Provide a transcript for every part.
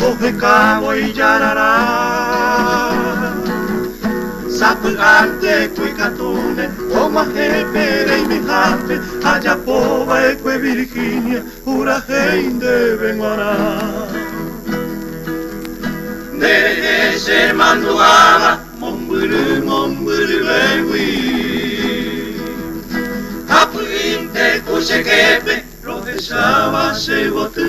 oje cabo y yarará. Sapugante cuicatune, o maje pere y mijape, allá poba eque Virginia, urajein de Benguará. Nere ser manduaba, momburu lewi. Apuginte cusequepe, rodesaba se botu.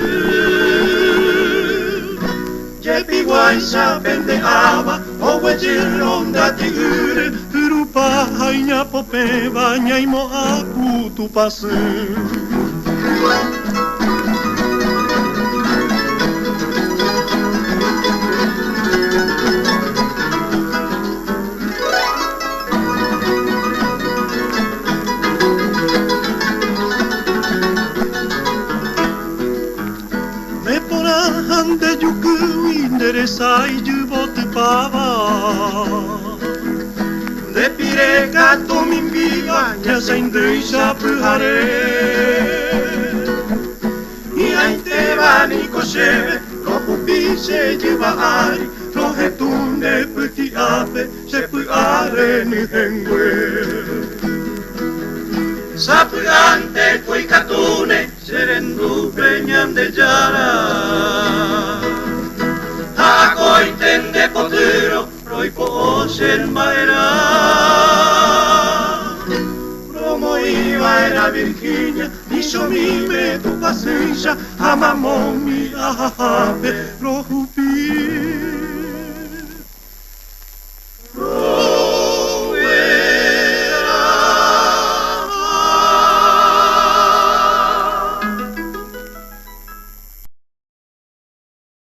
Jepi guaisa pendeaba, owe jironda tigure, turupa haina pope baña y moaku tu pasu. Me poran de yuku interesa y yubo te pava. De pire gato min viva, ya se indrisa pujare. Y ahí te va ni cocheve, rojo pise lleva ari, roje tunde puti ape, se pujare ni hengue. Sapugante kui katune, serendu peñan de yara. Hakoiten de potero, roipo ser maera. Promo iba era Virginia, hizo mi me tu paciencia, amamomi ajajape, rojupi.